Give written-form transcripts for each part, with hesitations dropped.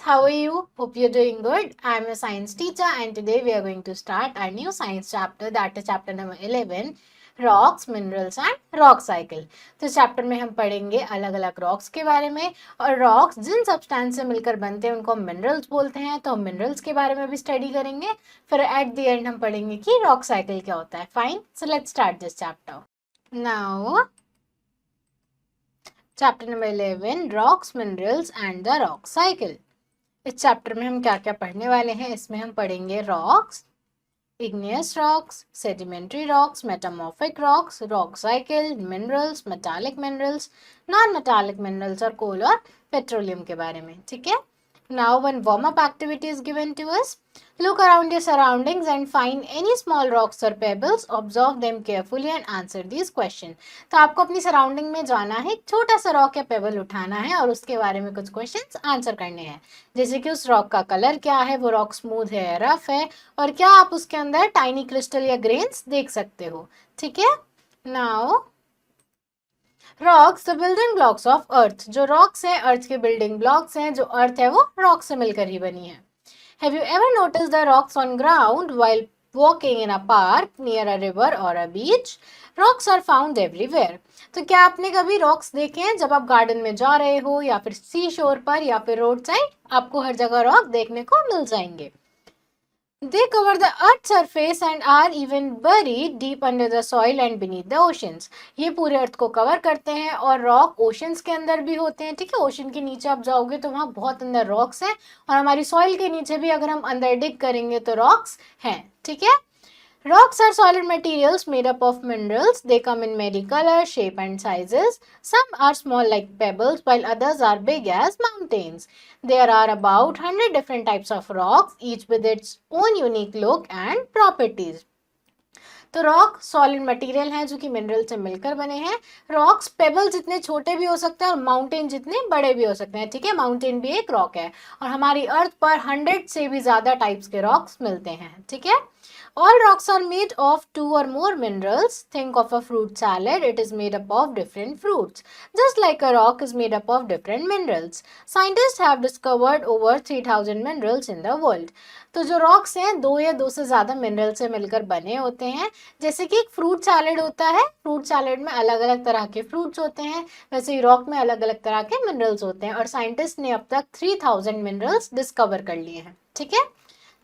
how are you? Hope you're doing good. I'm a science teacher and today we are going to start our new science chapter, that is chapter number 11, rocks, minerals and rock cycle. तो chapter में हम पढ़ेंगे अलग अलग rocks के बारे में और रॉक्स जिन सब्सटेंस से मिलकर बनते हैं उनको हम मिनरल्स बोलते हैं, तो हम मिनरल्स के बारे में भी स्टडी करेंगे. फिर एट द एंड हम पढ़ेंगे कि रॉक साइकिल क्या होता है. Fine, so let's start this chapter. Now chapter number 11, rocks, minerals and the rock cycle. इस चैप्टर में हम क्या क्या पढ़ने वाले हैं. इसमें हम पढ़ेंगे rocks, igneous rocks, sedimentary rocks, metamorphic rocks, rock cycle, minerals, metallic minerals, non-metallic minerals और coal और petroleum के बारे में. ठीक है. Now one warm-up activity is given to us. Look around your surroundings and find any small rocks or pebbles. Observe them carefully and answer these questions. तो आपको अपनी सराउंडिंग में जाना है, एक छोटा सा रॉक या पेबल उठाना है और उसके बारे में कुछ क्वेश्चंस आंसर करने हैं. जैसे कि उस रॉक का कलर क्या है, वो रॉक स्मूथ है या रफ है, और क्या आप उसके अंदर टाइनी क्रिस्टल या ग्रेन्स देख सकते हो. ठीक है. Now rocks the building blocks of earth. जो रॉक्स हैं अर्थ के बिल्डिंग ब्लॉक्स हैं. जो अर्थ है वो रॉक से मिलकर ही बनी है. Have you ever noticed the rocks on ground while walking in a park, near a river or a beach? Rocks are found everywhere. तो क्या आपने कभी रॉक्स देखे हैं जब आप गार्डन में जा रहे हो या फिर सी शोर पर या फिर रोड साइड? आपको हर जगह रॉक देखने को मिल जाएंगे. They cover the earth's surface and are even buried deep under the soil and beneath the oceans. ये पूरे अर्थ को कवर करते हैं और रॉक ओशंस के अंदर भी होते हैं. ठीक है. ओशन के नीचे आप जाओगे तो वहाँ बहुत अंदर रॉक्स हैं और हमारी सॉइल के नीचे भी अगर हम अंदर डिग करेंगे तो रॉक्स हैं. ठीक है. Rocks are solid materials made up of minerals. They come in many colors, shape and sizes. Some are small like pebbles while others are big as mountains. There are about 100 different types of rocks, each with its own unique look and properties. तो rock solid material हैं जो कि mineral से मिलकर बने हैं. Rocks payable जितने छोटे भी हो सकते हैं और माउंटेन जितने बड़े भी हो सकते हैं. ठीक है. माउंटेन भी एक रॉक है और हमारी अर्थ पर 100 से भी ज्यादा टाइप्स के रॉक्स मिलते हैं. ठीक है. All rocks are made of 2 or more minerals. Think of a fruit salad. It is made up of different fruits. Just like a rock is made up of different minerals. Scientists have discovered over 3000 minerals in the world. तो जो rocks हैं दो या दो से ज़्यादा mineral से मिलकर बने होते हैं. जैसे कि एक फ्रूट सैलेड होता है. फ्रूट सैलेड में अलग अलग तरह के फ्रूट्स होते हैं, वैसे ही रॉक में अलग अलग तरह के मिनरल्स होते हैं और साइंटिस्ट ने अब तक 3000 मिनरल्स डिस्कवर कर लिए हैं. ठीक है.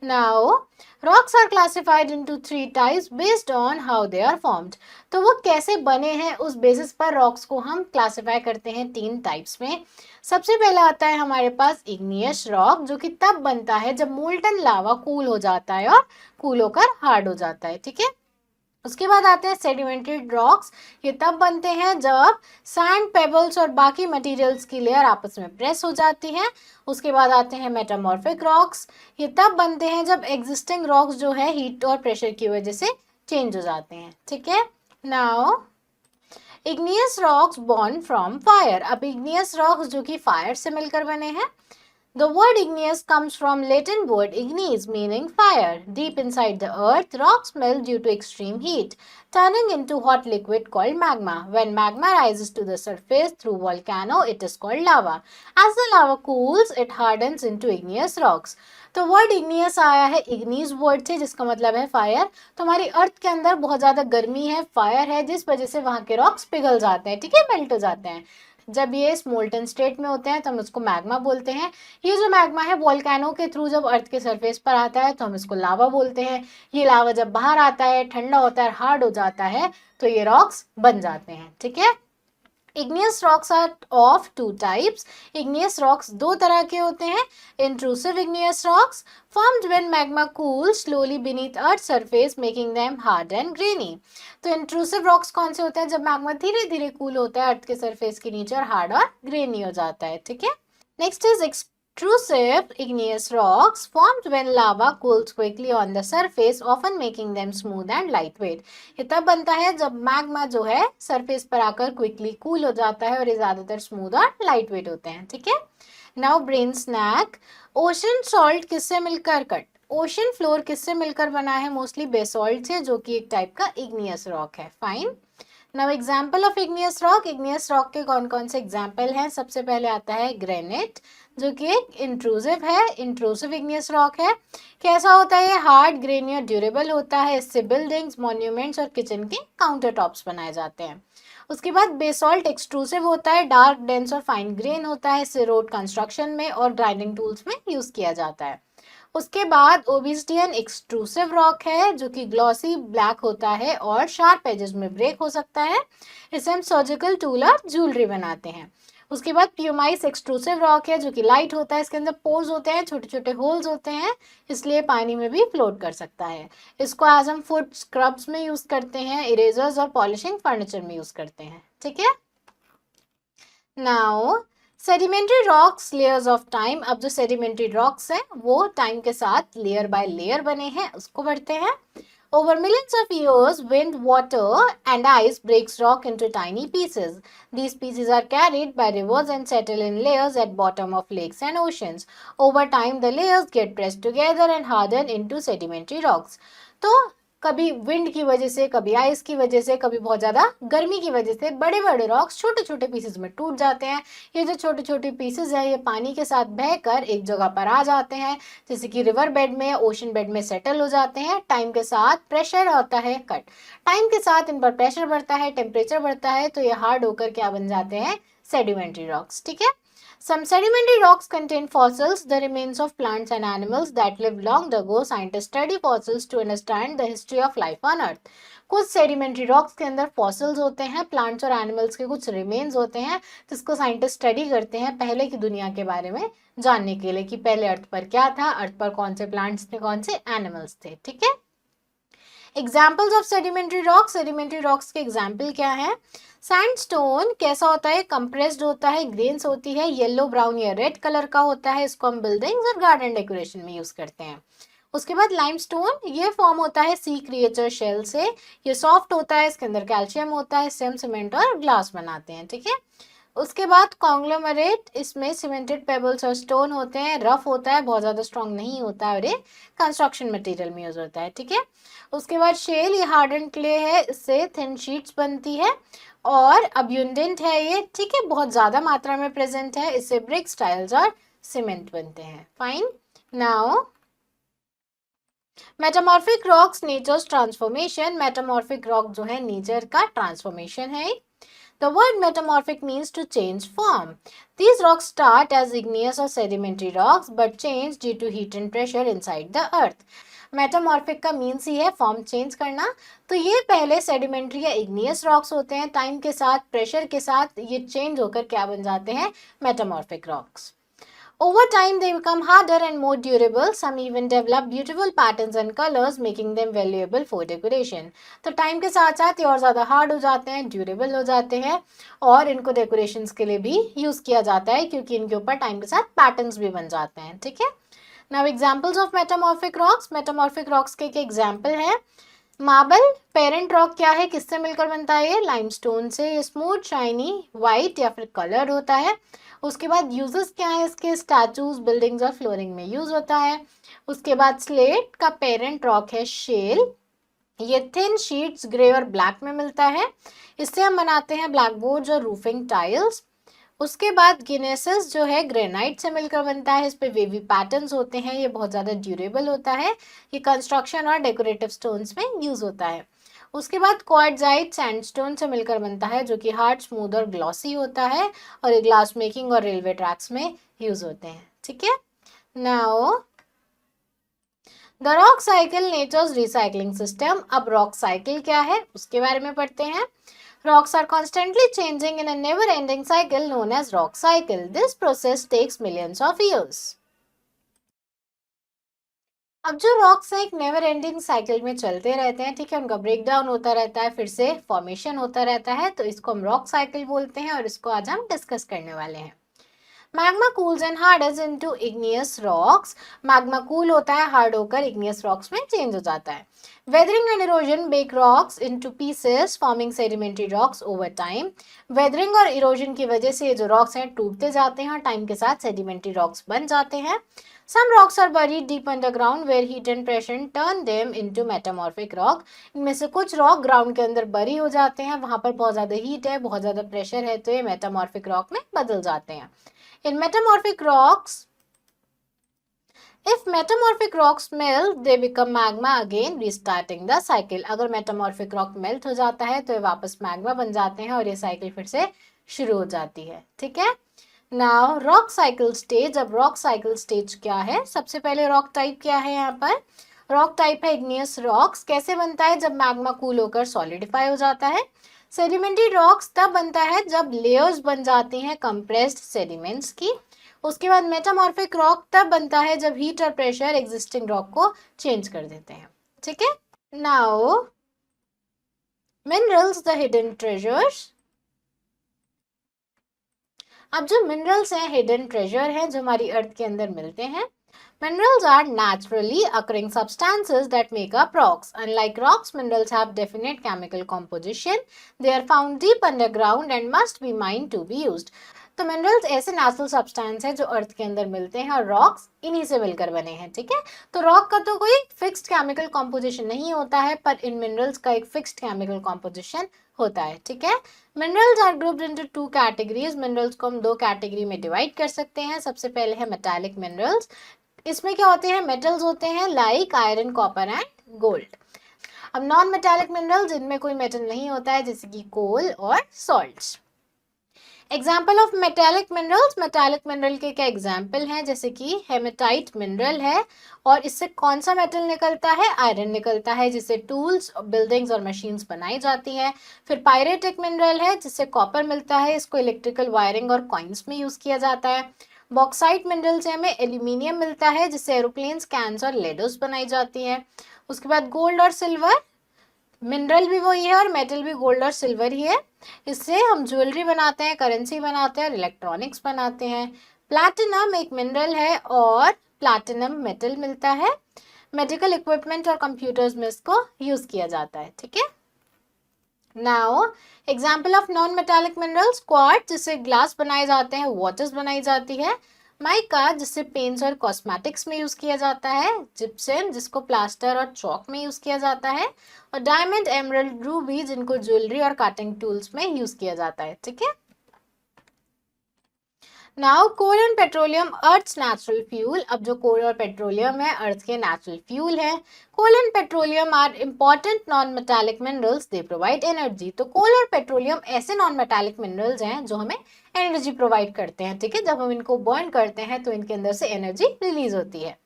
Now, rocks are classified into 3 types based on how they are formed. तो वो कैसे बने हैं उस बेसिस पर रॉक्स को हम क्लासिफाई करते हैं 3 टाइप्स में. सबसे पहला आता है हमारे पास इग्नियस रॉक, जो कि तब बनता है जब मोल्टन लावा कूल हो जाता है और कूल होकर हार्ड हो जाता है. ठीक है. उसके बाद आते हैं सेडिमेंट्री रॉक्स. ये तब बनते हैं जब सैंड, पेबल्स और बाकी मटेरियल्स की लेयर आपस में प्रेस हो जाती है. उसके बाद आते हैं मेटामॉर्फिक रॉक्स. ये तब बनते हैं जब एग्जिस्टिंग रॉक्स जो है हीट और प्रेशर की वजह से चेंज हो जाते हैं. ठीक है. Now igneous rocks born from fire. अब इग्नियस रॉक्स जो कि फायर से मिलकर बने हैं. The word igneous comes from Latin word ignis, meaning fire. Deep inside the earth, rocks melt due to extreme heat, turning into hot liquid called magma. When magma rises to the surface through volcano, it is called lava. As the lava cools, it hardens into igneous rocks. तो word igneous आया है ignis word से, जिसका मतलब है fire. तो हमारी अर्थ के अंदर बहुत ज़्यादा गर्मी है, फायर है, जिस वजह से वहाँ के रॉक्स पिघल जाते हैं. ठीक है. मेल्ट हो जाते हैं. जब ये स्मोल्टन स्टेट में होते हैं तो हम उसको मैग्मा बोलते हैं. ये जो मैग्मा है वोल्केनो के थ्रू जब अर्थ के सरफेस पर आता है तो हम इसको लावा बोलते हैं. ये लावा जब बाहर आता है, ठंडा होता है, हार्ड हो जाता है, तो ये रॉक्स बन जाते हैं. ठीक है. Igneous rocks are of 2 types. Igneous rocks दो तरह के होते हैं. Intrusive igneous rocks formed when magma cools slowly beneath Earth's surface, making them hard and grainy. तो intrusive rocks कौन से होते हैं? जब मैग्मा धीरे धीरे कूल होता है अर्थ के सरफेस के नीचे और हार्ड और ग्रेनी हो जाता है. ठीक है. Next is extrusive igneous rocks formed when lava cools quickly on the surface, often making them smooth and lightweight. ये तब बनता है जब मैग्मा जो है सरफेस पर आकर क्विकली कूल हो जाता है और ये ज्यादातर स्मूथ और लाइट वेट होते हैं. ठीक है. Now brain snack. Ocean salt किससे मिलकर कट ओशन फ्लोर किससे मिलकर बना है? मोस्टली बेसॉल्ट से, जो कि एक टाइप का इग्नियस रॉक है. Fine. Now example of igneous rock के कौन कौन से एग्जाम्पल हैं? सबसे पहले आता है ग्रेनाइट, जो कि एक इंट्रूसिव इग्नियस रॉक है। कैसा होता है? हार्ड, ग्रेनी और ड्यूरेबल होता है। इससे बिल्डिंग्स, मॉन्यूमेंट्स और किचन के काउंटर टॉप्स बनाए जाते हैं। उसके बाद बेसॉल्ट एक्सट्रूसिव होता है, डार्क, डेंस और फाइन ग्रेन होता है। इसे रोड कंस्ट्रक्शन में और ग्राइंडिंग टूल्स में यूज किया जाता है। उसके बाद ओबिसिडियन एक्सट्रूसिव रॉक है, जो कि ग्लॉसी ब्लैक होता है और शार्प एजेस में ब्रेक हो सकता है। इसे हम सर्जिकल टूल और ज्वेलरी बनाते हैं। उसके बाद प्यूमाइस एक्सट्रूसिव रॉक है, जो कि लाइट होता है। इसके अंदर पोर्स होते हैं, छोटे छोटे होल्स होते हैं, इसलिए पानी में भी फ्लोट कर सकता है। इसको आज हम फुट स्क्रब्स में यूज करते हैं, इरेजर्स और पॉलिशिंग फर्नीचर में यूज करते हैं। ठीक है। Now sedimentary rocks, layers of time. अब जो सेडिमेंट्री रॉक्स हैं वो टाइम के साथ लेयर बाय लेयर बने हैं, उसको बढ़ते हैं। Over millions of years, wind, water, and ice breaks rock into tiny pieces. These pieces are carried by rivers and settle in layers at bottom of lakes and oceans. Over time, the layers get pressed together and harden into sedimentary rocks. तो कभी wind की वजह से, कभी ice की वजह से, कभी बहुत ज़्यादा गर्मी की वजह से बड़े बड़े रॉक्स छोटे छोटे पीसेस में टूट जाते हैं। ये जो छोटे छोटे पीसेस हैं ये पानी के साथ बहकर एक जगह पर आ जाते हैं, जैसे कि रिवर बेड में, ओशन बेड में सेटल हो जाते हैं। टाइम के साथ प्रेशर होता है टाइम के साथ इन पर प्रेशर बढ़ता है, टेम्परेचर बढ़ता है, तो ये हार्ड होकर क्या बन जाते हैं? Sedimentary rocks. ठीक है। Some sedimentary rocks contain fossils, the remains of plants and animals that lived long ago. Scientists study fossils to understand the history of life on Earth. कुछ सेडिमेंट्री रॉक्स के अंदर फॉसिल्स होते हैं, plants और animals के कुछ remains होते हैं, जिसको साइंटिस्ट स्टडी करते हैं पहले की दुनिया के बारे में जानने के लिए कि पहले अर्थ पर क्या था, अर्थ पर कौन से प्लांट्स थे, कौन से एनिमल्स थे। ठीक है। एग्जाम्पल्स ऑफ सेडिमेंट्री रॉक्स के एग्जाम्पल क्या है? सैंडस्टोन कैसा होता है? कंप्रेस्ड होता है, ग्रेन्स होती है, येलो, ब्राउन या रेड कलर का होता है। इसको हम बिल्डिंग्स और गार्डन डेकोरेशन में यूज करते हैं। उसके बाद लाइमस्टोन, ये फॉर्म होता है सी क्रिएचर शेल से। ये सॉफ्ट होता है, इसके अंदर कैल्शियम होता है, इससे हम सीमेंट और ग्लास बनाते हैं। ठीक है। उसके बाद कॉन्ग्लोमरेट, इसमें सीमेंटेड पेबल्स और स्टोन होते हैं, रफ होता है, बहुत ज़्यादा स्ट्रॉन्ग नहीं होता है और ये कंस्ट्रक्शन मटेरियल में यूज होता है। ठीक है। उसके बाद शेल, ये हार्डन क्ले है, इससे थिन शीट्स बनती है और अब्यूंडेंट है ये। ठीक है, बहुत ज़्यादा मात्रा में प्रेजेंट है, इससे ब्रिक्स, टाइल्स और सीमेंट बनते हैं। Fine. Now metamorphic rocks, nature's transformation. Metamorphic rock जो है नेचर का ट्रांसफॉर्मेशन है। The word metamorphic means to change form. These rocks start as igneous or sedimentary rocks but change due to heat and pressure inside the earth. Metamorphic का means he है form change करना। तो ये पहले sedimentary या igneous rocks होते हैं, time के साथ, प्रेशर के साथ ये चेंज होकर क्या बन जाते हैं? Metamorphic rocks. Over time, they become harder and more durable. Some even develop beautiful patterns and colors, making them valuable for decoration. तो टाइम के साथ साथ ये और ज़्यादा हार्ड हो जाते हैं, ड्यूरेबल हो जाते हैं और इनको डेकोरेशंस के लिए भी यूज़ किया जाता है, क्योंकि इनके ऊपर टाइम के साथ पैटर्न्स भी बन जाते हैं। ठीक है। Now examples of metamorphic rocks. Metamorphic rocks के एग्जाम्पल हैं मार्बल। पेरेंट रॉक क्या है, किससे मिलकर बनता है? ये लाइमस्टोन से। ये स्मूथ, शाइनी, वाइट या फिर कलर्ड होता है। उसके बाद यूजेस क्या है इसके? स्टैचूज, बिल्डिंग्स और फ्लोरिंग में यूज होता है। उसके बाद स्लेट का पेरेंट रॉक है शेल। ये थिन शीट्स ग्रे और ब्लैक में मिलता है, इससे हम बनाते हैं ब्लैक बोर्ड्स और रूफिंग टाइल्स। उसके बाद गिनेसिस जो है ग्रेनाइट से मिलकर बनता है, इस पे वेवी पैटर्न्स होते हैं, ये बहुत ज़्यादा ड्यूरेबल होता है, ये कंस्ट्रक्शन और डेकोरेटिव स्टोन्स में यूज होता है। उसके बाद क्वार्ट्जाइट सैंडस्टोन से मिलकर बनता है, जो कि हार्ड, स्मूथ और ग्लॉसी होता है और ये ग्लास मेकिंग और रेलवे ट्रैक्स में यूज होते हैं। ठीक है। Now the rock cycle, nature's recycling system. अब रॉक साइकिल क्या है उसके बारे में पढ़ते हैं। Rocks are constantly changing in a never-ending cycle known as rock cycle. This process takes millions of years. अब जो रॉक्स हैं एक नेवर एंडिंग साइकिल में चलते रहते हैं। ठीक है, उनका ब्रेक डाउन होता रहता है, फिर से फॉर्मेशन होता रहता है, तो इसको हम रॉक साइकिल बोलते हैं और इसको आज हम डिस्कस करने वाले हैं। Magma cools and hardens into igneous rocks. Magma cool होता है, हार्ड होकर इग्नियस रॉक्स में चेंज हो जाता है। Weathering and erosion break rocks into pieces forming sedimentary rocks over time. Weathering और इरोजन की वजह से ये जो रॉक्स हैं टूटते जाते हैं और टाइम के साथ सेडिमेंट्री रॉक्स बन जाते हैं। Some rocks are buried deep underground where heat and pressure turn them into metamorphic rock. इनमें से कुछ रॉक ग्राउंड के अंदर बरी हो जाते हैं, वहां पर बहुत ज्यादा हीट है, बहुत ज्यादा प्रेशर है, तो ये मेटामॉर्फिक रॉक में बदल जाते हैं. इन metamorphic rocks, if metamorphic rocks melt, they become magma again, restarting the cycle. अगर metamorphic rock melt हो जाता है तो ये वापस magma बन जाते हैं और ये साइकिल फिर से शुरू हो जाती है. ठीक है. Now rock cycle stage. अब रॉक साइकिल स्टेज क्या है? सबसे पहले रॉक टाइप क्या है यहाँ पर? रॉक टाइप है इग्नियस रॉक्स. कैसे बनता है? जब मैग्मा कूल होकर सॉलिडिफाई हो जाता है. सेडिमेंट्री रॉक्स तब बनता है जब लेयर्स बन जाती हैं कंप्रेस्ड सेडिमेंट्स की. उसके बाद मेटामॉर्फिक रॉक तब बनता है जब हीट और प्रेशर एग्जिस्टिंग रॉक को चेंज कर देते हैं. ठीक है. Now minerals, the hidden treasures. अब जो मिनरल्स हैं, हिडन ट्रेजर हैं, जो हमारी अर्थ के अंदर मिलते हैं. Minerals are naturally occurring substances that make up rocks. Unlike rocks, minerals have definite chemical composition. They are found deep underground and must be mined to be used. तो minerals ऐसे natural substance है जो अर्थ के अंदर मिलते हैं और rocks इन्हीं से मिलकर बने हैं. ठीक है. तो रॉक का तो कोई फिक्स्ड केमिकल कॉम्पोजिशन नहीं होता है, पर इन मिनरल्स का एक फिक्स्ड केमिकल कॉम्पोजिशन होता है. ठीक है. Minerals are grouped into two categories. Minerals को हम दो कैटेगरी में डिवाइड कर सकते हैं. सबसे पहले है मेटालिक मिनरल्स. इसमें क्या होते हैं? मेटल्स होते हैं like iron, copper and gold. अब नॉन मेटालिक मिनरल्स, इनमें कोई मेटल नहीं होता है, जैसे कि कोल और salts. Example of metallic minerals. Metallic mineral के क्या एग्जाम्पल हैं? जैसे कि हेमेटाइट मिनरल है और इससे कौन सा मेटल निकलता है? आयरन निकलता है, जिससे टूल्स, बिल्डिंग्स और मशीन्स बनाई जाती हैं. फिर पायरेटिक मिनरल है जिससे कॉपर मिलता है, इसको इलेक्ट्रिकल वायरिंग और कॉइन्स में यूज किया जाता है. बॉक्साइट मिनरल से हमें एल्यूमिनियम मिलता है, जिससे एरोप्लेन्स, कैन्स और लेडर्स बनाई जाती हैं. उसके बाद गोल्ड और सिल्वर. मिनरल भी वही है और मेटल भी गोल्ड और सिल्वर ही है. इससे हम ज्वेलरी बनाते हैं, करेंसी बनाते हैं और इलेक्ट्रॉनिक्स बनाते हैं. प्लैटिनम एक मिनरल है और प्लैटिनम मेटल मिलता है. मेडिकल इक्विपमेंट और कंप्यूटर्स में इसको यूज किया जाता है. ठीक है. Now example of non metallic minerals. Quartz जिससे ग्लास बनाए जाते हैं, वॉचेस बनाई जाती है. माइका जिससे पेंट्स और कॉस्मेटिक्स में यूज किया जाता है. जिप्सम जिसको प्लास्टर और चौक में यूज किया जाता है. और डायमंड, एमरल्ड, रूबी जिनको ज्वेलरी और कटिंग टूल्स में यूज किया जाता है. ठीक है. Now coal and petroleum, earth's natural fuel. अब जो कोल और पेट्रोलियम है, अर्थ के नेचुरल फ्यूल है. Coal and petroleum are important non metallic minerals. They provide energy. तो कोल और पेट्रोलियम ऐसे नॉन मेटालिक मिनरल्स हैं जो हमें एनर्जी प्रोवाइड करते हैं. ठीक है. जब हम इनको बर्न करते हैं तो इनके अंदर से एनर्जी रिलीज होती है.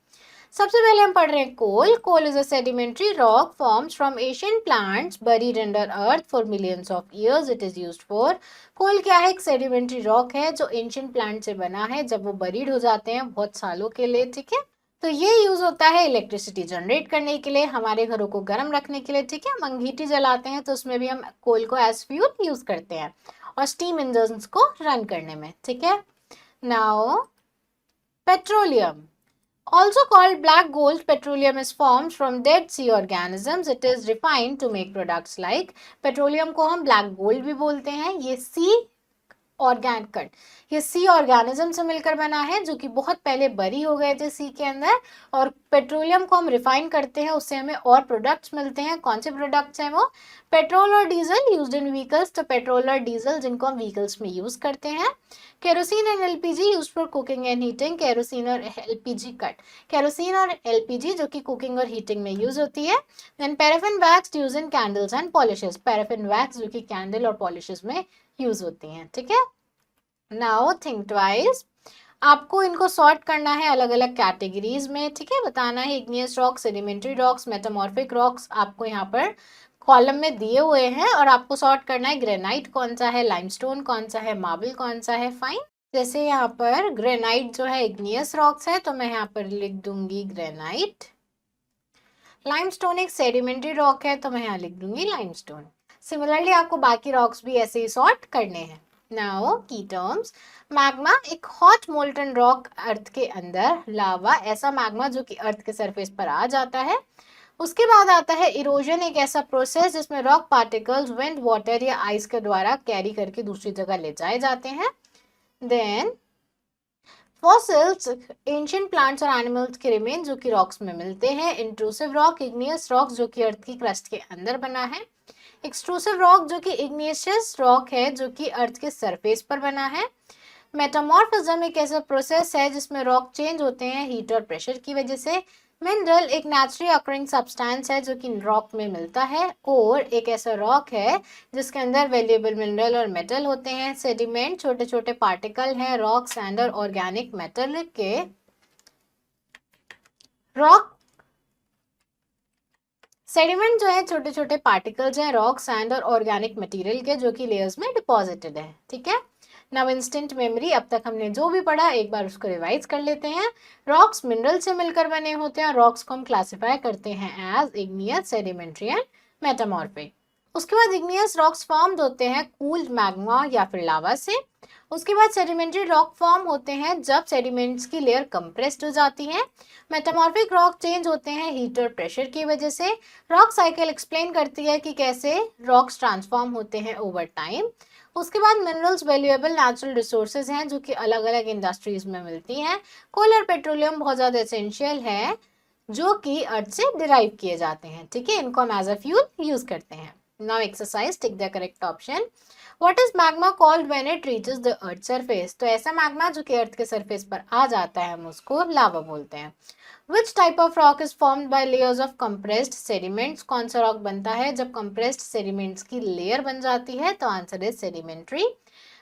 सबसे पहले हम पढ़ रहे हैं coal. Coal is a sedimentary rock forms from ancient plants buried under earth for millions of years. It is used for. Coal क्या है? एक सेडिमेंट्री रॉक है जो एशियंट प्लांट से बना है. जब वो बरीड हो जाते हैं बहुत सालों के लिए. ठीक है. तो ये यूज होता है इलेक्ट्रिसिटी जनरेट करने के लिए, हमारे घरों को गर्म रखने के लिए. ठीक है. हम अंगीठी जलाते हैं तो उसमें भी हम कोल को एज फ्यूल यूज करते हैं और स्टीम इंजन्स को रन करने में. ठीक है. Now petroleum, also called black gold, petroleum is formed from dead sea organisms. It is refined to make products like. Petroleum को हम ब्लैक गोल्ड भी बोलते हैं. ये सी ऑर्गेनिक, ये सी ऑर्गेनिज्म से मिलकर बना है जो कि बहुत पहले बरी हो गए थे सी के अंदर. और पेट्रोलियम को हम रिफाइन करते हैं, उससे हमें और प्रोडक्ट्स मिलते हैं. कौन से प्रोडक्ट्स हैं वो? पेट्रोल और डीजल यूज्ड इन व्हीकल्स. तो पेट्रोल और डीजल जिनको हम व्हीकल्स में यूज करते हैं. Kerosene and LPG used for cooking and heating. Kerosene और एलपीजी केरोसिन और एलपीजी जो कि कुकिंग और हीटिंग में यूज होती है. Then paraffin wax use in candles and polishes. Paraffin wax जो कि कैंडल और पॉलिशेस में यूज होती हैं. ठीक है. Now think twice. आपको इनको सॉर्ट करना है अलग अलग कैटेगरीज में. ठीक है. बताना है igneous rocks, sedimentary rocks, metamorphic rocks आपको यहाँ पर कॉलम में दिए हुए हैं और आपको सॉर्ट करना है ग्रेनाइट कौन सा है, लाइमस्टोन कौन सा है, मार्बल कौन सा है. फाइन. जैसे यहाँ पर ग्रेनाइट जो है इग्नियस रॉक्स है तो मैं यहाँ पर लिख दूंगी ग्रेनाइट. लाइमस्टोन एक सेडिमेंट्री रॉक है तो मैं यहाँ लिख दूंगी लाइमस्टोन. सिमिलरली आपको बाकी रॉक्स भी ऐसे ही सॉर्ट करने हैं. नाउ की टर्म्स. मैग्मा एक हॉट मोल्टन रॉक अर्थ के अंदर. लावा ऐसा मैग्मा जो कि अर्थ के सरफेस पर आ जाता है. उसके बाद आता है इरोजन, एक ऐसा प्रोसेस जिसमें रॉक पार्टिकल्स विंड, वाटर या आइस के द्वारा कैरी करके दूसरी जगह ले जाए जाते हैं. देन फॉसिल्स एंशियंट प्लांट्स और एनिमल्स के रिमेन जो कि रॉक्स में मिलते हैं। इंट्रूसिव रॉक इग्नियस रॉक्स जो कि अर्थ की क्रस्ट के अंदर बना है। एक्सट्रूसिव रॉक जो कि इग्निशियस रॉक है जो कि अर्थ के सरफेस पर बना है। मेटामॉर्फिज्म एक ऐसा प्रोसेस है जिसमें रॉक चेंज होते हैं हीट और प्रेशर की वजह से। मिनरल एक नेचुरली अकरिंग सब्सटेंस है जो कि रॉक में मिलता है। कोर एक ऐसा रॉक है जिसके अंदर वैल्यूएबल मिनरल और मेटल होते हैं। सेडिमेंट छोटे छोटे पार्टिकल हैं रॉक, सैंड और ऑर्गेनिक मेटल के। रॉक सेडिमेंट जो है छोटे छोटे पार्टिकल्स हैं रॉक, सैंड और ऑर्गेनिक मटेरियल के जो कि लेयर्स में डिपॉजिटेड है। ठीक है, नाउ इंस्टेंट मेमोरी, अब तक हमने जो भी पढ़ा एक बार उसको रिवाइज कर लेते हैं। रॉक्स मिनरल से मिलकर बने होते हैं। रॉक्स को हम क्लासिफाई करते हैं as igneous, sedimentary and metamorphic. उसके बाद इग्नियस रॉक्स फॉर्म्ड होते हैं कूल्ड मैग्मा या फिर लावा से। उसके बाद सेडिमेंट्री रॉक फॉर्म होते हैं जब सेडिमेंट्स की लेयर कंप्रेस्ड हो जाती है। मेटामॉर्फिक रॉक चेंज होते हैं हीट और प्रेशर की वजह से। रॉक साइकिल एक्सप्लेन करती है कि कैसे रॉक्स ट्रांसफॉर्म होते हैं ओवर टाइम। उसके बाद मिनरल्स वैल्यूएबल नेचुरल रिसोर्सेज हैं जो कि अलग अलग इंडस्ट्रीज में मिलती हैं। कोल और पेट्रोलियम बहुत ज़्यादा एसेंशियल है जो कि अर्थ से डिराइव किए जाते हैं। ठीक है, इनको हम एज अ फ्यूल यूज करते हैं। Now exercise, tick the correct option. What is magma called when it reaches the earth surface? तो ऐसा मैग्मा जो कि अर्थ के सरफेस पर आ जाता है हम उसको लावा बोलते हैं। Which type of rock is formed by layers of compressed sediments? कौन सा रॉक बनता है जब compressed sediments की लेयर बन जाती है? तो answer is sedimentary.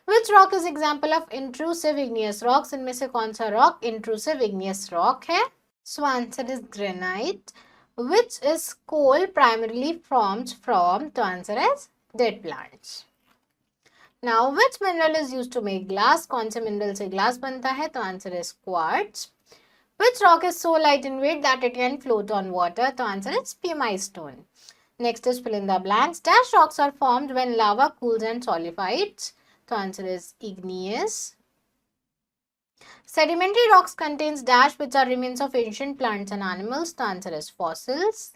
Which rock is example of intrusive igneous rocks? इनमें से कौन सा रॉक intrusive igneous rock है? So answer is granite. Which is coal primarily formed from? तो answer is dead plants. Now which mineral is used to make glass? कौन से mineral से glass बनता है? तो answer is quartz. Which rock is so light in weight that it can float on water? The answer is pumice stone. Next is fill in the blanks. Dash rocks are formed when lava cools and solidifies. The answer is igneous. Sedimentary rocks contains dash which are remains of ancient plants and animals. The answer is fossils.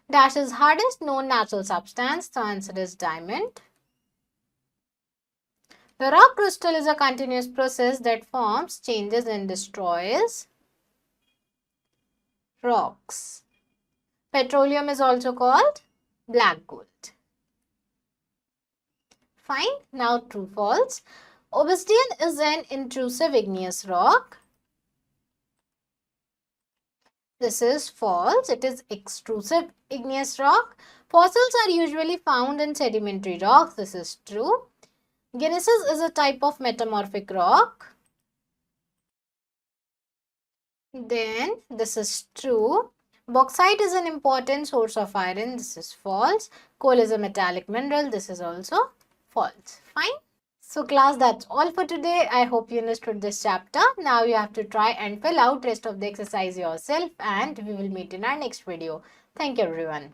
Dash is hardest known natural substance. The answer is diamond. The rock crystal is a continuous process that forms, changes and destroys rocks. Petroleum is also called black gold. Fine. Now true false. Obsidian is an intrusive igneous rock. This is false. It is extrusive igneous rock. Fossils are usually found in sedimentary rocks. This is true. Gneisses is a type of metamorphic rock. Then this is true. Bauxite is an important source of iron. This is false. Coal is a metallic mineral. This is also false. Fine. So class, that's all for today. I hope you understood this chapter. Now you have to try and fill out rest of the exercise yourself and we will meet in our next video. Thank you everyone.